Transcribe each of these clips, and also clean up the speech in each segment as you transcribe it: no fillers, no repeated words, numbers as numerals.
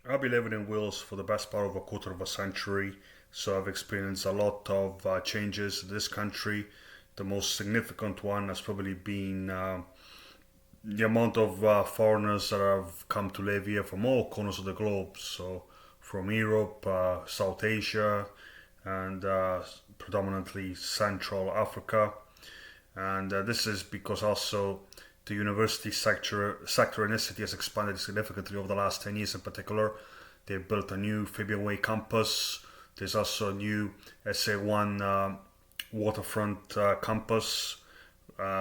I've been living in Wales for the best part of a quarter of a century, so I've experienced a lot of changes in this country. The most significant one has probably been the amount of foreigners that have come to live here from all corners of the globe. So, from Europe, South Asia, and predominantly Central Africa. And this is because also the university sector in this city has expanded significantly over the last 10 years in particular. They've built a new Fabian Way campus. There's also a new SA1 waterfront campus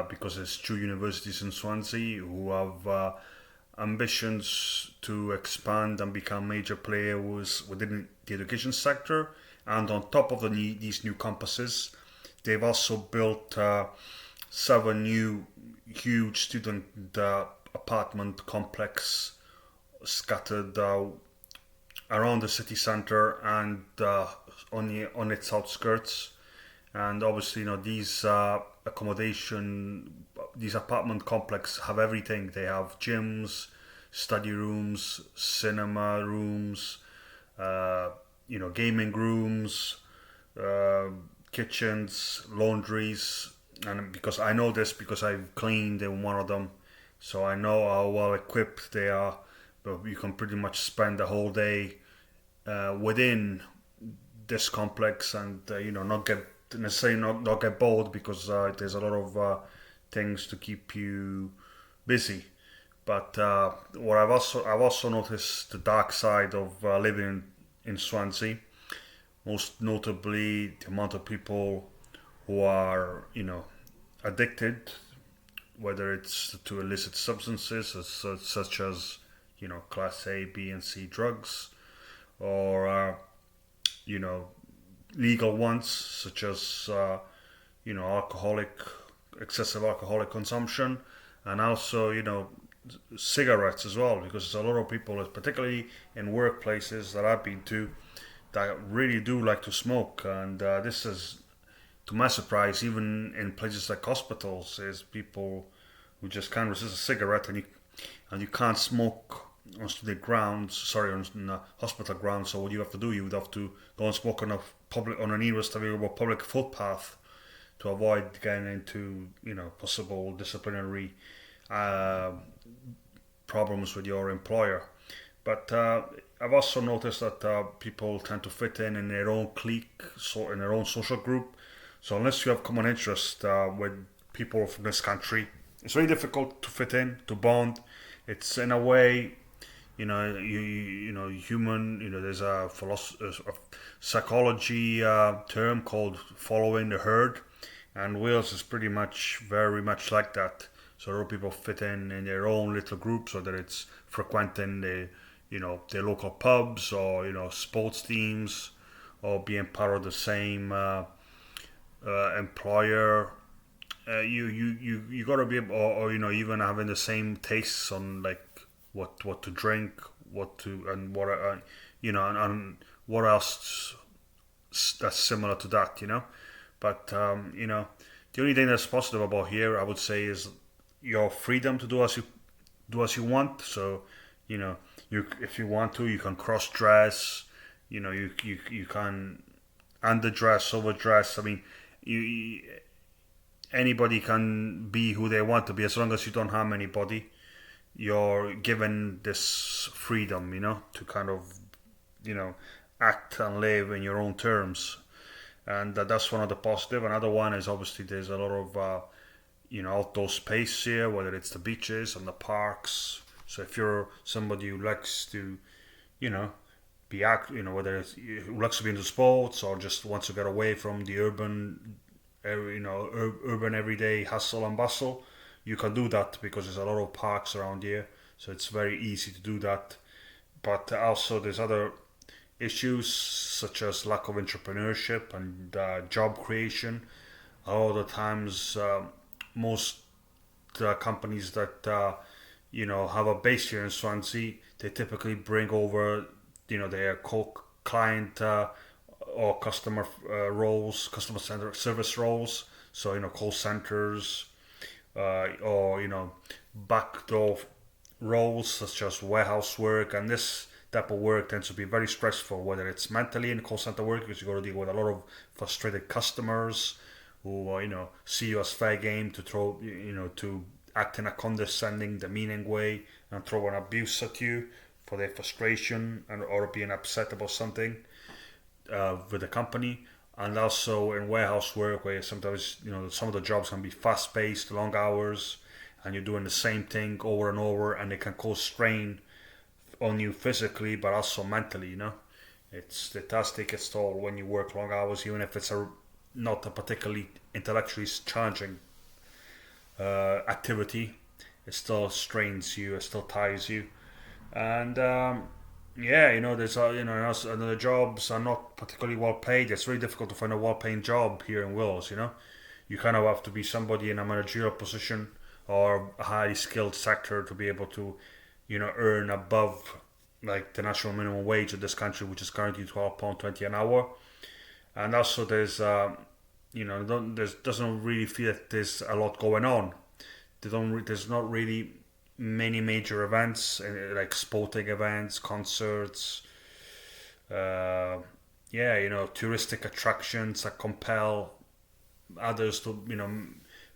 because there's two universities in Swansea who have ambitions to expand and become major players within the education sector. And on top of these new campuses, they've also built seven new huge student apartment complex scattered around the city centre and on its outskirts. And obviously, these these apartment complexes have everything. They have gyms, study rooms, cinema rooms, gaming rooms, uh, kitchens, laundries, and because I know this because I've cleaned in one of them, so I know how well equipped they are. But you can pretty much spend the whole day within this complex and not get necessarily not get bored because there's a lot of things to keep you busy. But what I've also noticed the dark side of living in Swansea, most notably the amount of people who are addicted, whether it's to illicit substances such as class A, B, and C drugs, or you know legal ones such as alcoholic excessive alcoholic consumption, and also cigarettes as well, because there's a lot of people, particularly in workplaces that I've been to, that really do like to smoke, and this is, to my surprise, even in places like hospitals, is people who just can't resist a cigarette, and you can't smoke on student grounds, sorry, on hospital grounds. So what you have to do, you would have to go and smoke on a nearest available public footpath to avoid getting into possible disciplinary uh, problems with your employer. But I've also noticed that people tend to fit in their own clique, so in their own social group. So unless you have common interest with people from this country, it's very difficult to fit in, to bond. It's in a way, human. There's a psychology term called following the herd, and Wales is pretty much very much like that. So a lot of people fit in their own little groups, whether it's frequenting their local pubs, or sports teams, or being part of the same employer. You gotta be able, or even having the same tastes on like what to drink, what to and what and what else that's similar to that, But the only thing that's positive about here, I would say, is your freedom to do as you want. So you know you if you want to, you can cross dress. You can underdress, overdress. I mean, you anybody can be who they want to be as long as you don't harm anybody. You're given this freedom, to kind of, you know, act and live in your own terms, and that's one of the positive. Another one is obviously there's a lot of outdoor space here, whether it's the beaches and the parks. So if you're somebody who likes to, you know, whether who likes to be into sports or just wants to get away from the urban everyday hustle and bustle, you can do that because there's a lot of parks around here. So it's very easy to do that. But also there's other issues such as lack of entrepreneurship and job creation. A lot of the times, most companies that have a base here in Swansea, they typically bring over their client or customer roles, customer center service roles. So call centers, or backdoor roles such as warehouse work, and this type of work tends to be very stressful, whether it's mentally in call center work because you got to deal with a lot of frustrated customers who see you as fair game to throw to act in a condescending, demeaning way and throw an abuse at you for their frustration and or being upset about something with the company. And also in warehouse work where sometimes some of the jobs can be fast paced, long hours, and you're doing the same thing over and over, and it can cause strain on you physically but also mentally. It does take its toll when you work long hours, even if it's not a particularly intellectually challenging activity. It still strains you, it still tires you. And yeah, there's also, the jobs are not particularly well paid. It's very difficult to find a well paying job here in Wales. You kind of have to be somebody in a managerial position or a highly skilled sector to be able to earn above like the national minimum wage of this country, which is currently £12.20 an hour. And also there's doesn't really feel that there's a lot going on. There's not really many major events like sporting events, concerts, touristic attractions that compel others to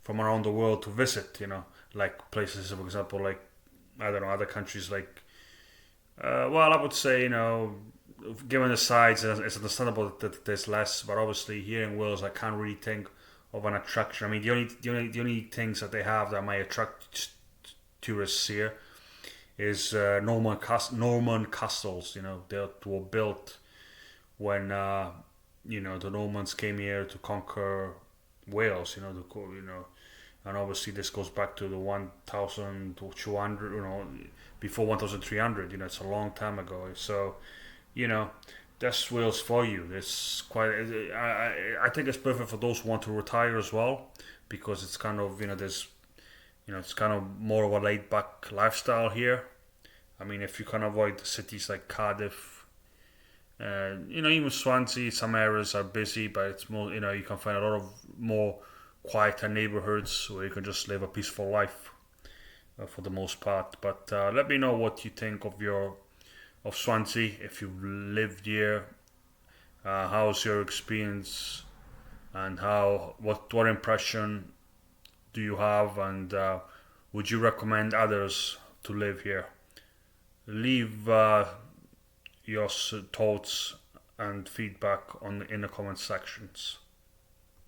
from around the world to visit. Like places, for example, like I don't know, other countries like well, I would say given the size, it's understandable that there's less. But obviously, here in Wales, I can't really think of an attraction. I mean, the only things that they have that might attract tourists here is Norman castles. They were built when the Normans came here to conquer Wales. And obviously this goes back to the 1,200. Before 1,300. It's a long time ago. So that's Wales for you. It's quite. I think it's perfect for those who want to retire as well, because it's kind of there's it's kind of more of a laid back lifestyle here. I mean, if you can avoid cities like Cardiff, even Swansea, some areas are busy, but it's more you can find a lot of more quieter neighborhoods where you can just live a peaceful life for the most part. But let me know what you think of Swansea if you've lived here. How's your experience, and what impression do you have, and would you recommend others to live here? Leave your thoughts and feedback in the comment sections.